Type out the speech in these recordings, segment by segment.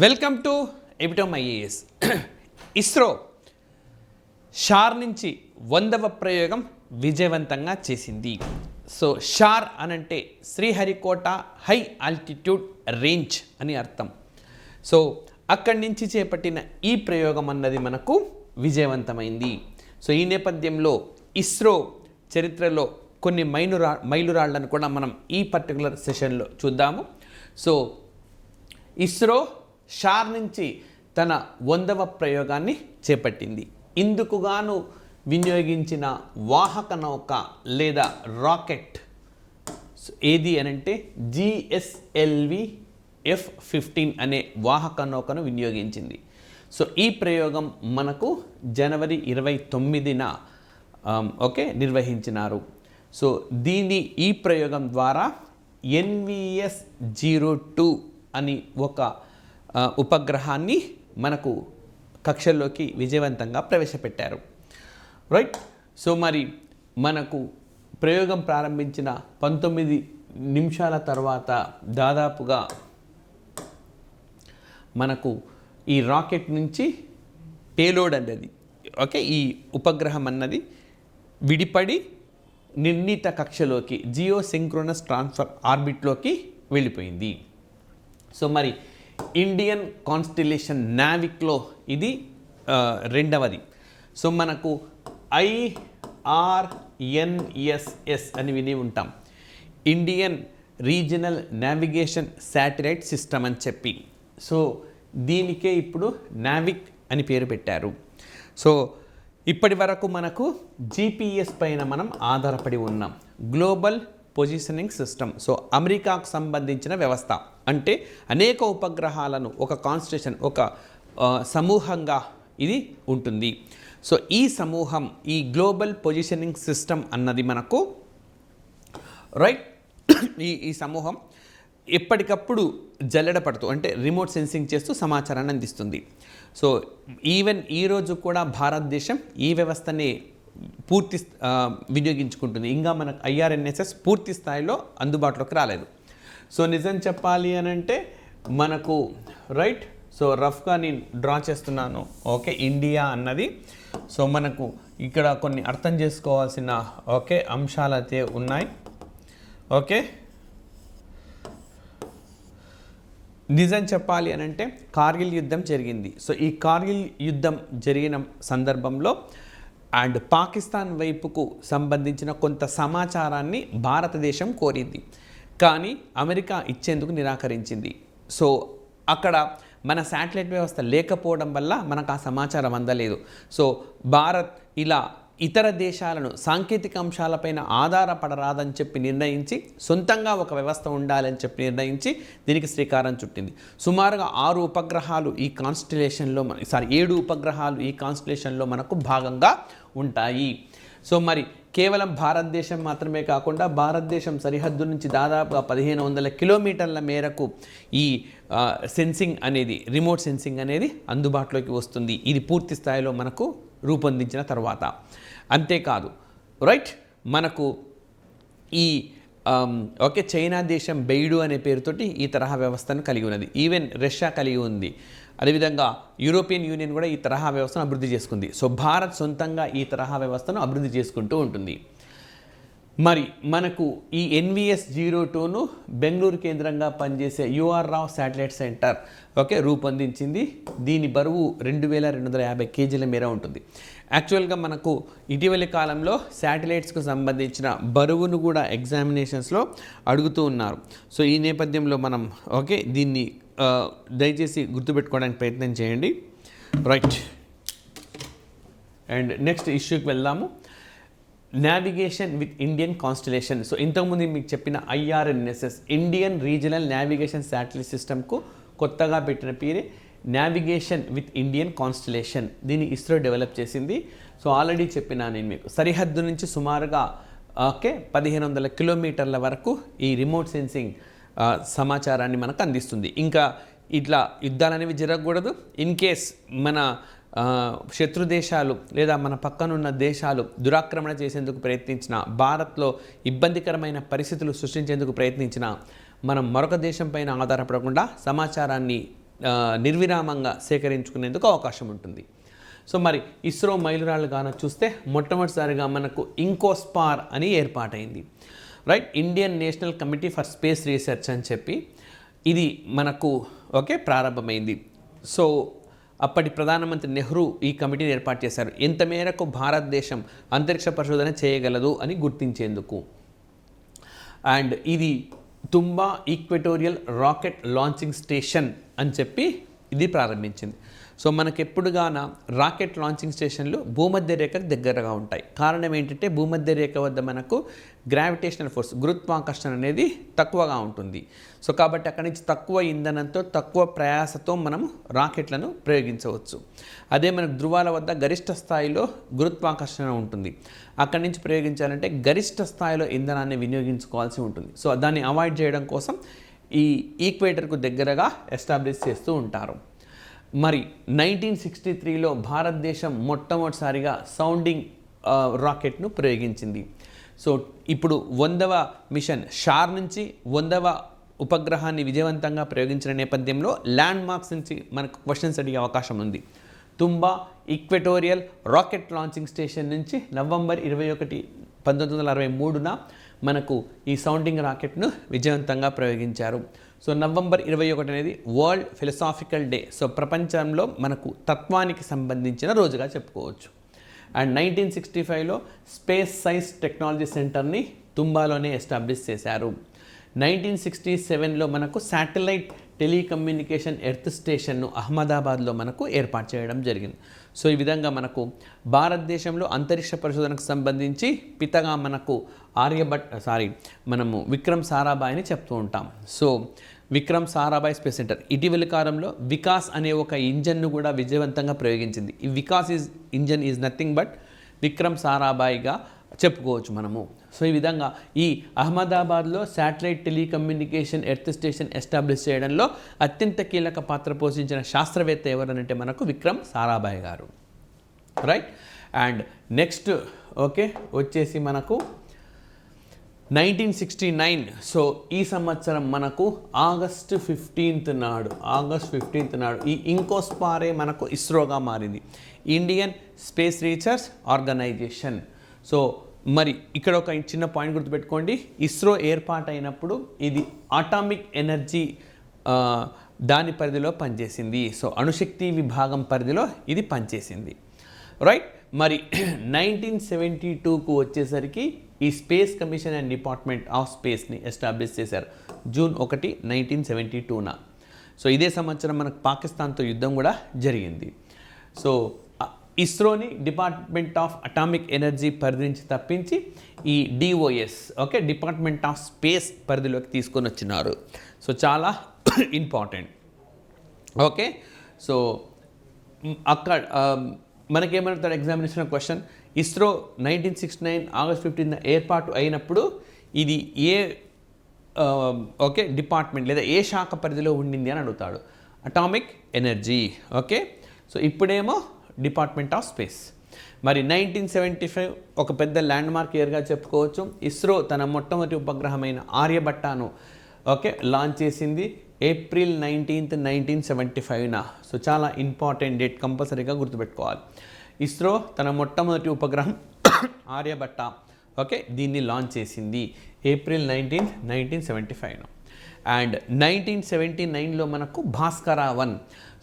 Welcome to ఎబిటమ్ IAS. ISRO SHAR నుంచి 100వ ప్రయోగం విజయవంతంగా చేసింది. సో షార్ అనంటే శ్రీహరికోట హై ఆల్టిట్యూడ్ రేంజ్ అని అర్థం. సో అక్కడి నుంచి చేపట్టిన ఈ ప్రయోగం అన్నది మనకు విజయవంతమైంది. సో ఈ నేపథ్యంలో ఇస్రో చరిత్రలో కొన్ని మైలురాళ్లను కూడా మనం ఈ పర్టికులర్ సెషన్లో చూద్దాము. సో ఇస్రో షార్ నుంచి తన 100వ ప్రయోగాన్ని చేపట్టింది. ఇందుకు గాను వినియోగించిన వాహక నౌక లేదా రాకెట్ ఏది అనంటే GSLV F-15 అనే వాహక నౌకను వినియోగించింది. సో ఈ ప్రయోగం మనకు జనవరి 29న నిర్వహించినారు. సో ఈ ప్రయోగం ద్వారా NVS-02 అని ఒక ఉపగ్రహాన్ని మనకు కక్షల్లోకి విజయవంతంగా ప్రవేశపెట్టారు. రైట్. సో మరి మనకు ప్రయోగం ప్రారంభించిన 19 నిమిషాల తర్వాత దాదాపుగా మనకు ఈ రాకెట్ నుంచి పేలోడ్ అన్నది ఈ ఉపగ్రహం అన్నది విడిపడి నిర్ణీత కక్షలోకి జియో సింక్రోనస్ ట్రాన్స్ఫర్ ఆర్బిట్లోకి వెళ్ళిపోయింది. సో మరి ఇండియన్ కాన్స్టిలేషన్ నావిక్లో ఇది రెండవది. సో మనకు IRNSS అని విని ఉంటాం, Indian regional navigation satellite system అని చెప్పి. సో దీనికే ఇప్పుడు నావిక్ అని పేరు పెట్టారు. సో ఇప్పటి వరకు మనకు GPS పైన మనం ఆధారపడి ఉన్నాం. Global positioning system. సో అమెరికాకు సంబంధించిన వ్యవస్థ అంటే అనేక ఉపగ్రహాలను ఒక కాన్స్టలేషన్ ఒక సమూహంగా ఇది ఉంటుంది. సో ఈ సమూహం ఈ గ్లోబల్ పొజిషనింగ్ సిస్టమ్ అన్నది మనకు రైట్ ఈ సమూహం ఎప్పటికప్పుడు జల్లెడ పడుతూ అంటే రిమోట్ సెన్సింగ్ చేస్తూ సమాచారాన్ని అందిస్తుంది. సో ఈవెన్ ఈరోజు కూడా భారతదేశం ఈ వ్యవస్థని పూర్తి వినియోగించుకుంటుంది. ఇంకా మనకు IRNSS పూర్తి స్థాయిలో అందుబాటులోకి రాలేదు. సో నిజం చెప్పాలి అని అంటే మనకు రైట్. సో రఫ్గా నేను డ్రా చేస్తున్నాను. ఇండియా అన్నది. సో మనకు ఇక్కడ కొన్ని అర్థం చేసుకోవాల్సిన అంశాలు అయితే ఉన్నాయి. నిజం చెప్పాలి అని అంటే కార్గిల్ యుద్ధం జరిగింది. సో ఈ కార్గిల్ యుద్ధం జరిగిన సందర్భంలో అండ్ పాకిస్తాన్ వైపుకు సంబంధించిన కొంత సమాచారాన్ని భారతదేశం కోరింది, కానీ అమెరికా ఇచ్చేందుకు నిరాకరించింది. సో అక్కడ మన శాటిలైట్ వ్యవస్థ లేకపోవడం వల్ల మనకు ఆ సమాచారం అందలేదు. సో భారత్ ఇలా ఇతర దేశాలను సాంకేతిక అంశాలపైన ఆధారపడరాదని చెప్పి నిర్ణయించి సొంతంగా ఒక వ్యవస్థ ఉండాలని చెప్పి నిర్ణయించి దీనికి శ్రీకారం చుట్టింది. సుమారుగా 7 ఉపగ్రహాలు ఈ కాన్స్టిలేషన్లో మనకు భాగంగా ఉంటాయి. సో మరి కేవలం భారతదేశం మాత్రమే కాకుండా భారతదేశం సరిహద్దు నుంచి దాదాపుగా 1500 కిలోమీటర్ల మేరకు ఈ సెన్సింగ్ అనేది రిమోట్ సెన్సింగ్ అనేది అందుబాటులోకి వస్తుంది. ఇది పూర్తి స్థాయిలో మనకు రూపొందించిన తర్వాత. అంతేకాదు రైట్ మనకు ఈ చైనా దేశం బెయిడు అనే పేరుతోటి ఈ తరహా వ్యవస్థను కలిగి ఉన్నది. ఈవెన్ రష్యా కలిగి ఉంది. అదేవిధంగా యూరోపియన్ యూనియన్ కూడా ఈ తరహా వ్యవస్థను అభివృద్ధి చేసుకుంది. సో భారత్ సొంతంగా ఈ తరహా వ్యవస్థను అభివృద్ధి చేసుకుంటూ ఉంటుంది. మరి మనకు ఈ NVS-02ను బెంగళూరు కేంద్రంగా పనిచేసే UR రావ్ శాటిలైట్ సెంటర్ రూపొందించింది. దీని బరువు 2250 కేజీల మేర ఉంటుంది. యాక్చువల్గా మనకు ఇటీవలి కాలంలో శాటిలైట్స్కు సంబంధించిన బరువును కూడా ఎగ్జామినేషన్స్లో అడుగుతూ ఉన్నారు. సో ఈ నేపథ్యంలో మనం దీన్ని దయచేసి గుర్తుపెట్టుకోవడానికి ప్రయత్నం చేయండి. రైట్. అండ్ నెక్స్ట్ ఇష్యూకి వెళ్దాము. Navigation with Indian constellation. So ఇంతకుముందు మీకు చెప్పిన IRNSS Indian regional navigation satellite సిస్టమ్కు కొత్తగా పెట్టిన పేరే నావిగేషన్ విత్ ఇండియన్ కాన్స్టిలేషన్. దీన్ని ఇస్రో డెవలప్ చేసింది. సో ఆల్రెడీ చెప్పినా నేను మీకు సరిహద్దు నుంచి సుమారుగా 1500 కిలోమీటర్ల వరకు ఈ రిమోట్ సెన్సింగ్ సమాచారాన్ని మనకు అందిస్తుంది. ఇంకా ఇట్లా యుద్ధాలు అనేవి జరగకూడదు. ఇన్ కేస్ మన శత్రు దేశాలు లేదా మన పక్కనున్న దేశాలు దురాక్రమణ చేసేందుకు ప్రయత్నించిన, భారత్లో ఇబ్బందికరమైన పరిస్థితులు సృష్టించేందుకు ప్రయత్నించిన, మనం మరొక దేశం పైన ఆధారపడకుండా సమాచారాన్ని నిర్విరామంగా సేకరించుకునేందుకు అవకాశం ఉంటుంది. సో మరి ఇస్రో మైలురాళ్ళు గాన చూస్తే మొట్టమొదటిసారిగా మనకు ఇంకోస్పార్ అని ఏర్పాటైంది, right, Indian national committee for space research అని చెప్పి ఇది మనకు ప్రారంభమైంది. సో అప్పటి ప్రధానమంత్రి నెహ్రూ ఈ కమిటీని ఏర్పాటు చేశారు, ఎంత మేరకు భారతదేశం అంతరిక్ష పరిశోధన చేయగలదు అని గుర్తించేందుకు. అండ్ ఇది తుంబా ఈక్వెటోరియల్ రాకెట్ లాంచింగ్ స్టేషన్ అని చెప్పి ఇది ప్రారంభించింది. సో మనకు ఎప్పుడుగాన రాకెట్ లాంచింగ్ స్టేషన్లు భూమధ్య రేఖకు దగ్గరగా ఉంటాయి. కారణం ఏంటంటే భూమధ్య రేఖ వద్ద మనకు గ్రావిటేషనల్ ఫోర్స్, గురుత్వాకర్షణ అనేది తక్కువగా ఉంటుంది. సో కాబట్టి అక్కడి నుంచి తక్కువ ఇంధనంతో తక్కువ ప్రయాసతో మనం రాకెట్లను ప్రయోగించవచ్చు. అదే మనకు ధృవాల వద్ద గరిష్ట స్థాయిలో గురుత్వాకర్షణ ఉంటుంది, అక్కడి నుంచి ప్రయోగించాలంటే గరిష్ట స్థాయిలో ఇంధనాన్ని వినియోగించుకోవాల్సి ఉంటుంది. సో దాన్ని అవాయిడ్ చేయడం కోసం ఈ ఈక్వేటర్కు దగ్గరగా ఎస్టాబ్లిష్ చేస్తూ ఉంటారు. మరి 1963లో భారతదేశం మొట్టమొదటిసారిగా సౌండింగ్ రాకెట్ను ప్రయోగించింది. సో ఇప్పుడు 100వ మిషన్ షార్ నుంచి 100వ ఉపగ్రహాన్ని విజయవంతంగా ప్రయోగించిన నేపథ్యంలో ల్యాండ్ మార్క్స్ నుంచి మనకు క్వశ్చన్స్ అడిగే అవకాశం ఉంది. తుంబా ఈక్వెటోరియల్ రాకెట్ లాంచింగ్ స్టేషన్ నుంచి నవంబర్ 21, 1963న మనకు ఈ సౌండింగ్ రాకెట్ను విజయవంతంగా ప్రయోగించారు. సో నవంబర్ 21 అనేది వరల్డ్ ఫిలసాఫికల్ డే. సో ప్రపంచంలో మనకు తత్వానికి సంబంధించిన రోజుగా చెప్పుకోవచ్చు. అండ్ 1965లో స్పేస్ సైన్స్ టెక్నాలజీ సెంటర్ని తుంబాలోనే ఎస్టాబ్లిష్ చేశారు. 1967లో మనకు శాటిలైట్ టెలికమ్యూనికేషన్ ఎర్త్ స్టేషన్ను అహ్మదాబాద్లో మనకు ఏర్పాటు చేయడం జరిగింది. సో ఈ విధంగా మనకు భారతదేశంలో అంతరిక్ష పరిశోధనకు సంబంధించి పితగా మనకు మనము విక్రమ్ సారాభాయ్ని చెప్తూ ఉంటాం. So Vikram Sarabhai space centre ఇటీవలి కాలంలో వికాస్ అనే ఒక ఇంజన్ను కూడా విజయవంతంగా ప్రయోగించింది. ఈ Vikas engine is nothing but Vikram సారాభాయ్గా చెప్పుకోవచ్చు మనము. సో ఈ విధంగా ఈ అహ్మదాబాద్లో satellite telecommunication earth station establish చేయడంలో అత్యంత కీలక పాత్ర పోషించిన శాస్త్రవేత్త ఎవరనంటే మనకు విక్రమ్ సారాభాయ్ గారు, రైట్. అండ్ నెక్స్ట్ వచ్చేసి మనకు 1969. సో ఈ సంవత్సరం మనకు ఆగస్ట్ 15th నాడు ఈ ఇంకోస్పారే మనకు ఇస్రోగా మారింది, Indian space research organisation. So మరి ఇక్కడ ఒక చిన్న పాయింట్ గుర్తుపెట్టుకోండి, ఇస్రో ఏర్పాటైనప్పుడు ఇది అటామిక్ ఎనర్జీ దాని పరిధిలో పనిచేసింది. సో అణుశక్తి విభాగం పరిధిలో ఇది పనిచేసింది, రైట్. మరి 1972కు వచ్చేసరికి ఈ space commission and department of స్పేస్ని ఎస్టాబ్లిష్ చేశారు జూన్ 1, 1972న. సో ఇదే సంవత్సరం మనకు పాకిస్తాన్తో యుద్ధం కూడా జరిగింది. సో ఇస్రోని డిపార్ట్మెంట్ ఆఫ్ అటామిక్ ఎనర్జీ పరిధి నుంచి తప్పించి ఈ డిఓఎస్ డిపార్ట్మెంట్ ఆఫ్ స్పేస్ పరిధిలోకి తీసుకొని వచ్చినారు. సో చాలా ఇంపార్టెంట్. సో అక్కడ మనకేమంటారు ఎగ్జామినేషన్ క్వశ్చన్, ఇస్రో 1969 ఆగస్ట్ 15న ఏర్పాటు అయినప్పుడు ఇది ఏ డిపార్ట్మెంట్ లేదా ఏ శాఖ పరిధిలో ఉండింది అని అడుగుతాడు. Atomic energy. సో ఇప్పుడేమో డిపార్ట్మెంట్ ఆఫ్ స్పేస్. మరి 1975 ఒక పెద్ద ల్యాండ్ మార్క్ ఇయర్గా చెప్పుకోవచ్చు. ఇస్రో తన మొట్టమొదటి ఉపగ్రహమైన ఆర్యభట్టాను లాంచ్ చేసింది ఏప్రిల్ 19th, 1975న. సో చాలా ఇంపార్టెంట్ డేట్, కంపల్సరీగా గుర్తుపెట్టుకోవాలి. ఇస్రో తన మొట్టమొదటి ఉపగ్రహం ఆర్యభట్ట దీన్ని లాంచ్ చేసింది ఏప్రిల్ 19th, 1975న. అండ్ 1979లో మనకు భాస్కర-1.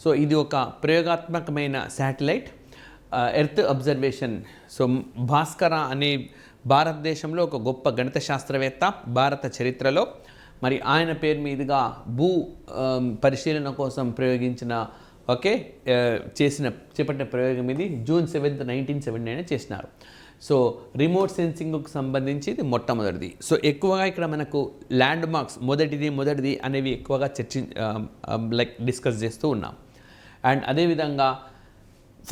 సో ఇది ఒక ప్రయోగాత్మకమైన satellite earth observation. So Bhaskara అనే భారతదేశంలో ఒక గొప్ప గణిత శాస్త్రవేత్త భారత చరిత్రలో. మరి ఆయన పేరు మీదుగా భూ పరిశీలన కోసం ప్రయోగించిన చేపట్టిన ప్రయోగం ఇది జూన్ 7th, 1979 చేసినారు. సో రిమోట్ సెన్సింగ్కు సంబంధించి ఇది మొట్టమొదటిది. సో ఎక్కువగా ఇక్కడ మనకు ల్యాండ్ మార్క్స్ మొదటిది అనేవి ఎక్కువగా డిస్కస్ చేస్తూ ఉన్నాం. అండ్ అదేవిధంగా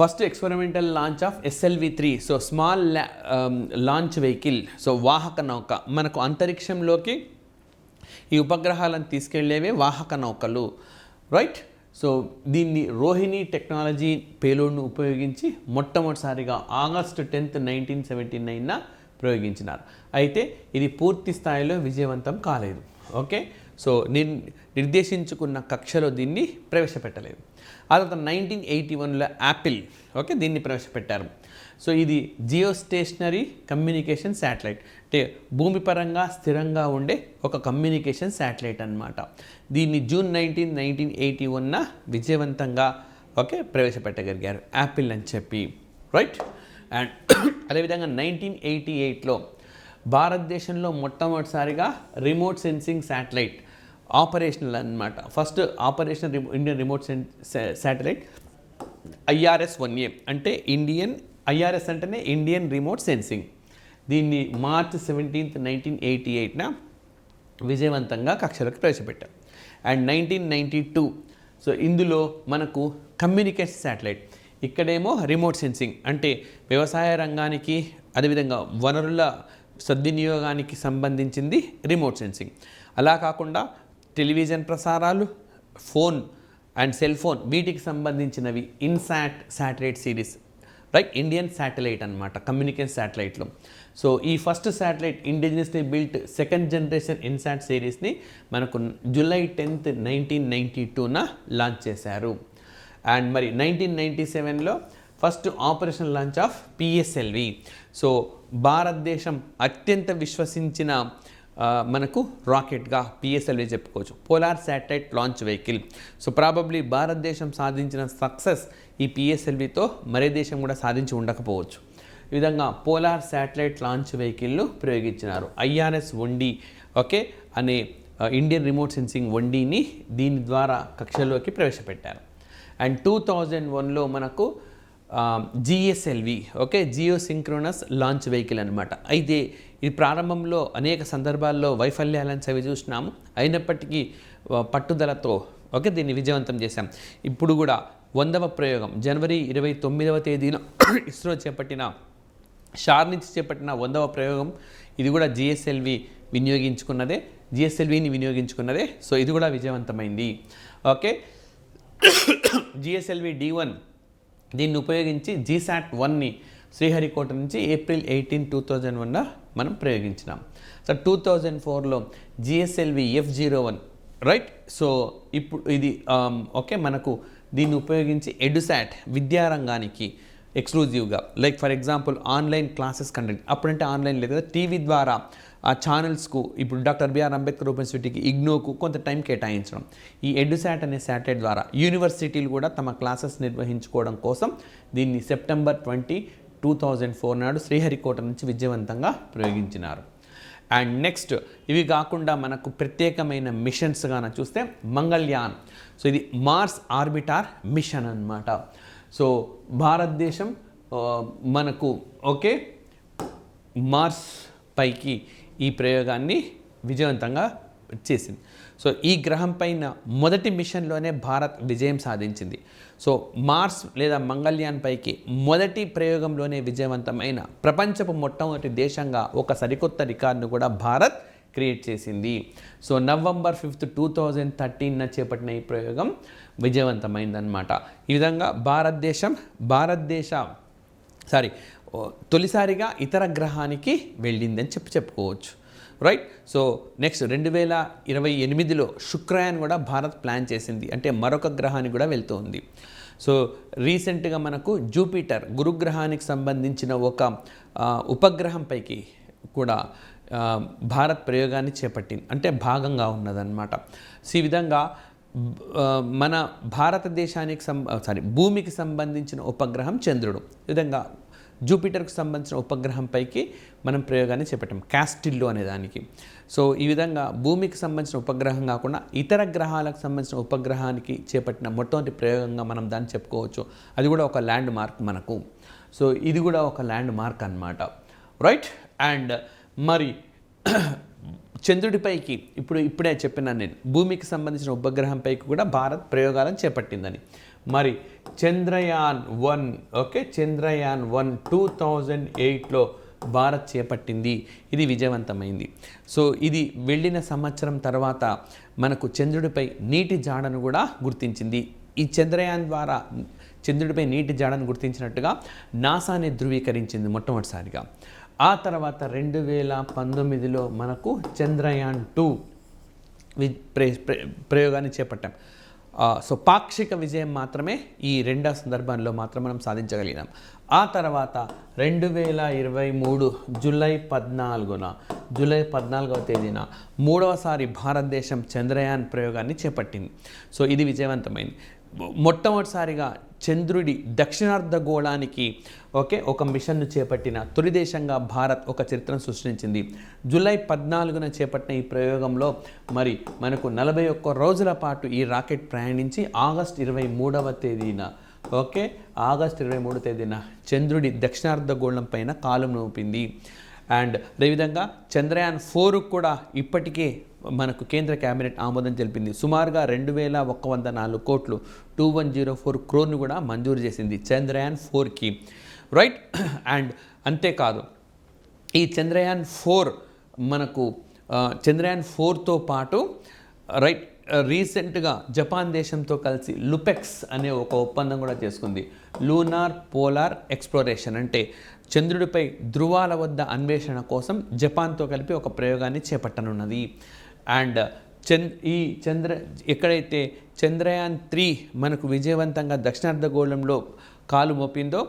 first experimental launch of SLV-3. So small launch vehicle. So వాహక నౌక, మనకు అంతరిక్షంలోకి ఈ ఉపగ్రహాలను తీసుకెళ్లేవే వాహక నౌకలు, రైట్. సో దీన్ని రోహిణి టెక్నాలజీ పేలోడ్ను ఉపయోగించి మొట్టమొదటిసారిగా ఆగస్ట్ 10th, 1979న ప్రయోగించినారు. అయితే ఇది పూర్తి స్థాయిలో విజయవంతం కాలేదు. సో నిర్దేశించుకున్న కక్షలో దీన్ని ప్రవేశపెట్టలేదు. ఆ తర్వాత 1981లో యాపిల్ ఓకే దీన్ని ప్రవేశపెట్టారు. సో ఇది జియో స్టేషనరీ కమ్యూనికేషన్ శాటిలైట్, అంటే భూమి పరంగా స్థిరంగా ఉండే ఒక కమ్యూనికేషన్ శాటిలైట్ అన్నమాట. దీన్ని జూన్ 19, 1981 విజయవంతంగా ఓకే ప్రవేశపెట్టగలిగారు యాపిల్ అని చెప్పి, రైట్. అండ్ అదేవిధంగా 1988లో భారతదేశంలో మొట్టమొదటిసారిగా రిమోట్ సెన్సింగ్ శాటిలైట్ ఆపరేషనల్ అన్నమాట. First operation Indian remote satellite IRS-1A, అంటే IRS అంటేనే ఇండియన్ రిమోట్ సెన్సింగ్. దీన్ని మార్చ్ 17, 1988న విజయవంతంగా కక్షలోకి ప్రవేశపెట్టాం. అండ్ 1992 సో ఇందులో మనకు కమ్యూనికేషన్ శాటిలైట్, ఇక్కడేమో రిమోట్ సెన్సింగ్ అంటే వ్యవసాయ రంగానికి అదేవిధంగా వనరుల సద్వినియోగానికి సంబంధించింది రిమోట్ సెన్సింగ్. అలా కాకుండా టెలివిజన్ ప్రసారాలు, ఫోన్ అండ్ సెల్ ఫోన్ వీటికి సంబంధించినవి INSAT satellite series, right, Indian satellite అనమాట కమ్యూనికేషన్ శాటిలైట్లో. సో ఈ first satellite indigenously built second generation INSAT సిరీస్ని మనకు జూలై 10, 1992న లాంచ్ చేశారు. అండ్ మరి 1997లో first operation launch of PSLV. So భారతదేశం అత్యంత విశ్వసించిన మనకు రాకెట్గా PSLV చెప్పుకోవచ్చు, polar satellite launch vehicle. So probably భారతదేశం సాధించిన సక్సెస్ ఈ PSLVతో మరే దేశం కూడా సాధించి ఉండకపోవచ్చు. ఈ విధంగా పోలార్ శాటిలైట్ లాంచ్ వెహికల్ను ప్రయోగించినారు. IRS-1D ఓకే అనే ఇండియన్ రిమోట్ సెన్సింగ్ 1Dని దీని ద్వారా కక్షలోకి ప్రవేశపెట్టారు. అండ్ 2001లో మనకు GSLV okay geosynchronous launch vehicle అనమాట. అయితే ఇది ప్రారంభంలో అనేక సందర్భాల్లో వైఫల్యాలను చవి చూసినాము, అయినప్పటికీ పట్టుదలతో ఓకే దీన్ని విజయవంతం చేశాం. ఇప్పుడు కూడా 100వ ప్రయోగం జనవరి 29వ తేదీన ఇస్రో చేపట్టిన షార్ నుంచి చేపట్టిన 100వ ప్రయోగం ఇది కూడా GSLVని వినియోగించుకున్నదే. సో ఇది కూడా విజయవంతమైంది. ఓకే GSLV-D1 దీన్ని ఉపయోగించి GSAT-1ని శ్రీహరికోట నుంచి ఏప్రిల్ 18, 2001 మనం ప్రయోగించినాం. సో 2004లో GSLV-F01 రైట్. సో ఇప్పుడు ఇది ఓకే మనకు దీన్ని ఉపయోగించి ఎడ్యుసాట్ విద్యారంగానికి ఎక్స్క్లూజివ్గా like for example online classes conduct, అప్పుడంటే ఆన్లైన్ లేదు కదా, టీవీ ద్వారా ఆ ఛానల్స్కు ఇప్పుడు డాక్టర్ బిఆర్ అంబేద్కర్ ఓపెన్ యూనివర్సిటీకి ఇగ్నోకు కొంత టైం కేటాయించడం, ఈ ఎడ్యుసాట్ అనే శాటిలైట్ ద్వారా యూనివర్సిటీలు కూడా తమ క్లాసెస్ నిర్వహించుకోవడం కోసం దీన్ని సెప్టెంబర్ 20, 2004 నాడు శ్రీహరికోట నుంచి విజయవంతంగా ప్రయోగించినారు. అండ్ నెక్స్ట్ ఇవి కాకుండా మనకు ప్రత్యేకమైన మిషన్స్గా చూస్తే మంగళయాన్. సో ఇది మార్స్ ఆర్బిటార్ మిషన్ అన్నమాట. సో భారతదేశం మనకు ఓకే మార్స్ పైకి ఈ ప్రయోగాన్ని విజయవంతంగా చేసింది. సో ఈ గ్రహం పైన మొదటి మిషన్లోనే భారత్ విజయం సాధించింది. సో మార్స్ లేదా మంగళయాన్ పైకి మొదటి ప్రయోగంలోనే విజయవంతమైన ప్రపంచపు మొట్టమొదటి దేశంగా ఒక సరికొత్త రికార్డును కూడా భారత్ క్రియేట్ చేసింది. సో నవంబర్ 5, 2013న చేపట్టిన ఈ ప్రయోగం విజయవంతమైందన్నమాట. ఈ విధంగా తొలిసారిగా ఇతర గ్రహానికి వెళ్ళిందని చెప్పుకోవచ్చు, రైట్. సో నెక్స్ట్ 2028లో శుక్రయాన్ కూడా భారత్ ప్లాన్ చేసింది, అంటే మరొక గ్రహానికి కూడా వెళ్తుంది. సో రీసెంట్గా మనకు జూపిటర్ గురుగ్రహానికి సంబంధించిన ఒక ఉపగ్రహం పైకి కూడా భారత్ ప్రయోగాన్ని చేపట్టింది, అంటే భాగంగా ఉన్నదన్నమాట. సో ఈ విధంగా మన భారతదేశానికి భూమికి సంబంధించిన ఉపగ్రహం చంద్రుడు, ఈ విధంగా జూపిటర్కు సంబంధించిన ఉపగ్రహం పైకి మనం ప్రయోగాన్ని చేపట్టాం, క్యాస్టిల్లో అనే దానికి. సో ఈ విధంగా భూమికి సంబంధించిన ఉపగ్రహం కాకుండా ఇతర గ్రహాలకు సంబంధించిన ఉపగ్రహానికి చేపట్టిన మొట్టమొదటి ప్రయోగంగా మనం దాన్ని చెప్పుకోవచ్చు. అది కూడా ఒక ల్యాండ్ మార్క్ మనకు. సో ఇది కూడా ఒక ల్యాండ్ మార్క్ అన్నమాట, రైట్. అండ్ మరి చంద్రుడిపైకి ఇప్పుడే చెప్పినాను నేను, భూమికి సంబంధించిన ఉపగ్రహం పైకి కూడా భారత్ ప్రయోగాలను చేపట్టిందని. మరి చంద్రయాన్-1 ఓకే చంద్రయాన్-1 2008లో భారత్ చేపట్టింది, ఇది విజయవంతమైంది. సో ఇది వెళ్ళిన సంవత్సరం తర్వాత మనకు చంద్రుడిపై నీటి జాడను కూడా గుర్తించింది. ఈ చంద్రయాన్ ద్వారా చంద్రుడిపై నీటి జాడను గుర్తించినట్టుగా నాసానే ధృవీకరించింది మొట్టమొదటిసారిగా. ఆ తర్వాత 2019లో మనకు చంద్రయాన్-2 ప్రయోగాన్ని చేపట్టాం. సో పాక్షిక విజయం మాత్రమే ఈ రెండో సందర్భంలో మాత్రం మనం సాధించగలిగినాం. ఆ తర్వాత 2023 జూలై 14వ తేదీన మూడవసారి భారతదేశం చంద్రయాన్ ప్రయోగాన్ని చేపట్టింది. సో ఇది విజయవంతమైంది. మొట్టమొదటిసారిగా చంద్రుడి దక్షిణార్ధగోళానికి ఒక మిషన్ను చేపట్టిన తొలి దేశంగా భారత్ ఒక చరిత్రను సృష్టించింది. జూలై 14న చేపట్టిన ఈ ప్రయోగంలో మరి మనకు 41 రోజుల పాటు ఈ రాకెట్ ప్రయాణించి ఆగస్టు 23వ తేదీన చంద్రుడి దక్షిణార్ధగోళం పైన కాలు మోపింది. అండ్ అదేవిధంగా చంద్రయాన్ 4 కూడా ఇప్పటికే మనకు కేంద్ర కేబినెట్ ఆమోదం తెలిపింది. సుమారుగా 2104 కోట్లు 2104 crore కూడా మంజూరు చేసింది చంద్రయాన్ 4కి, రైట్. అండ్ అంతేకాదు ఈ చంద్రయాన్ 4 మనకు చంద్రయాన్ 4తో పాటు రైట్ రీసెంట్గా జపాన్ దేశంతో కలిసి లుపెక్స్ అనే ఒక ఒప్పందం కూడా చేసుకుంది. లూనార్ పోలార్ ఎక్స్ప్లోరేషన్ అంటే చంద్రుడిపై ధృవాల వద్ద అన్వేషణ కోసం జపాన్తో కలిపి ఒక ప్రయోగాన్ని చేపట్టనున్నది. అండ్ ఎక్కడైతే చంద్రయాన్ 3 మనకు విజయవంతంగా దక్షిణార్ధగోళంలో కాలు మోపిందో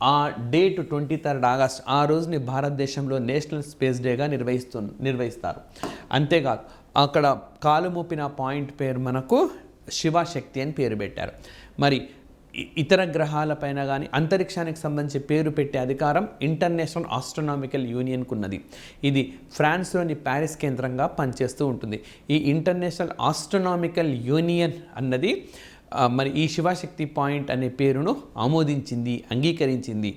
ఆ డేట్ 23 ఆగస్ట్, ఆ రోజుని భారతదేశంలో నేషనల్ స్పేస్ డేగా నిర్వహిస్తారు. అంతేకాదు అక్కడ కాలు మోపిన పాయింట్ పేరు మనకు శివశక్తి అని పేరు పెట్టారు. మరి ఇతర గ్రహాలపైన కానీ అంతరిక్షానికి సంబంధించి పేరు పెట్టే అధికారం ఇంటర్నేషనల్ ఆస్ట్రోనామికల్ యూనియన్కు ఉన్నది. ఇది ఫ్రాన్స్లోని ప్యారిస్ కేంద్రంగా పనిచేస్తూ ఉంటుంది. ఈ ఇంటర్నేషనల్ ఆస్ట్రోనామికల్ యూనియన్ అన్నది మరి ఈ శివశక్తి పాయింట్ అనే పేరును ఆమోదించింది, అంగీకరించింది,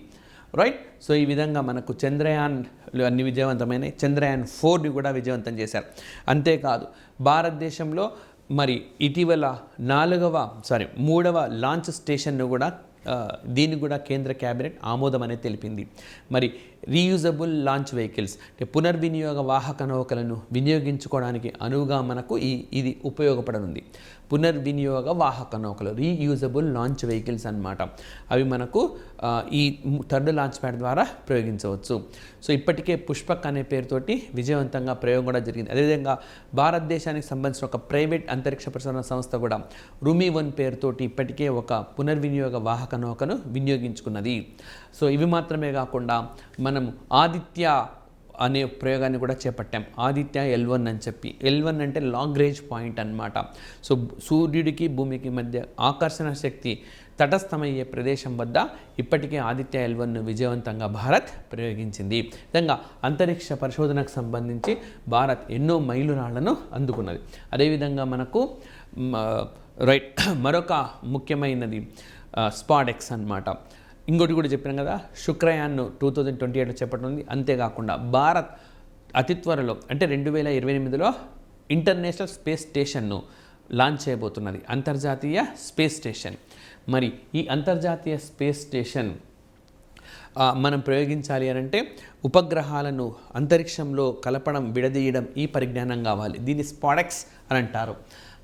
రైట్. సో ఈ విధంగా మనకు చంద్రయాన్లు అన్ని విజయవంతమైన చంద్రయాన్ 4ని కూడా విజయవంతం చేశారు. అంతేకాదు భారతదేశంలో మరి ఇటీవల 3వ లాంచ్ స్టేషన్ను కూడా దీన్ని కూడా కేంద్ర కేబినెట్ ఆమోదం అనేది తెలిపింది. మరి రీయూజబుల్ లాంచ్ వెహికల్స్ అంటే పునర్వినియోగ వాహక నౌకలను వినియోగించుకోవడానికి అనువుగా మనకు ఇది ఉపయోగపడనుంది. పునర్వినియోగ వాహక నౌకలు రీయూజబుల్ లాంచ్ వెహికల్స్ అన్నమాట. అవి మనకు ఈ 3rd లాంచ్ ప్యాడ్ ద్వారా ప్రయోగించవచ్చు. సో ఇప్పటికే పుష్పక్ అనే పేరుతోటి విజయవంతంగా ప్రయోగం కూడా జరిగింది. అదేవిధంగా భారతదేశానికి సంబంధించిన ఒక ప్రైవేట్ అంతరిక్ష పరిశోధన సంస్థ కూడా రుమి-1 పేరుతోటి ఇప్పటికే ఒక పునర్వినియోగ వాహక నౌకను వినియోగించుకున్నది. సో ఇవి మాత్రమే కాకుండా మనం ఆదిత్య అనే ప్రయోగాన్ని కూడా చేపట్టాం. ఆదిత్య L1 అని చెప్పి, L1 అంటే లాగ్రేంజ్ పాయింట్ అన్నమాట. సో సూర్యుడికి భూమికి మధ్య ఆకర్షణ శక్తి తటస్థమయ్యే ప్రదేశం వద్ద ఇప్పటికే ఆదిత్య L1ను విజయవంతంగా భారత్ ప్రయోగించింది. విధంగా అంతరిక్ష పరిశోధనకు సంబంధించి భారత్ ఎన్నో మైలురాళ్లను అందుకున్నది. అదేవిధంగా మనకు రైట్ మరొక ముఖ్యమైనది స్పాడెక్స్ అన్నమాట. ఇంకోటి కూడా చెప్పినాం కదా, శుక్రయాన్ను 2028లో చేపట్టనుంది. అంతేకాకుండా భారత్ అతి త్వరలో అంటే 2028లో ఇంటర్నేషనల్ స్పేస్ స్టేషన్ను లాంచ్ చేయబోతున్నది, అంతర్జాతీయ స్పేస్ స్టేషన్. మరి ఈ అంతర్జాతీయ స్పేస్ స్టేషన్ మనం ప్రయోగించాలి అని అంటే ఉపగ్రహాలను అంతరిక్షంలో కలపడం, విడదీయడం ఈ పరిజ్ఞానం కావాలి. దీన్ని స్పాడెక్స్ అని అంటారు.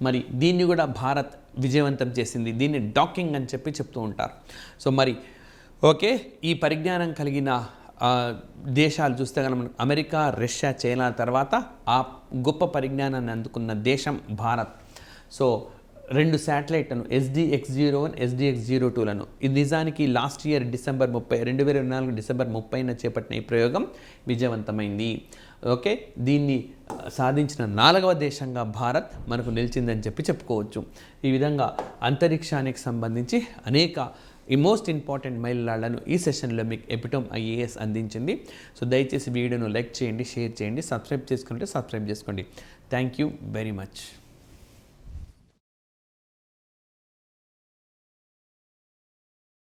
మరి దీన్ని కూడా భారత్ విజయవంతం చేసింది. దీన్ని డాకింగ్ అని చెప్పి చెప్తూ ఉంటారు. సో మరి ఈ పరిజ్ఞానం కలిగిన దేశాలు చూస్తే కనుక అమెరికా, రష్యా, చైనా తర్వాత ఆ గొప్ప పరిజ్ఞానాన్ని అందుకున్న దేశం భారత్. సో 2 శాటిలైట్లను SDX-01, SDX-02లను ఇది నిజానికి లాస్ట్ ఇయర్ 2024 డిసెంబర్ 30న చేపట్టిన ఈ ప్రయోగం విజయవంతమైంది. దీన్ని సాధించిన 4వ దేశంగా భారత్ మనకు నిలిచిందని చెప్పి చెప్పుకోవచ్చు. ఈ విధంగా అంతరిక్షానికి సంబంధించి అనేక ఈ మోస్ట్ ఇంపార్టెంట్ మైలురాళ్లను ఈ సెషన్లో మీకు ఎపిటోమ్ IAS అందించింది. సో దయచేసి వీడియోను లైక్ చేయండి, షేర్ చేయండి, సబ్స్క్రైబ్ చేసుకుంటే సబ్స్క్రైబ్ చేసుకోండి. Thank you very much.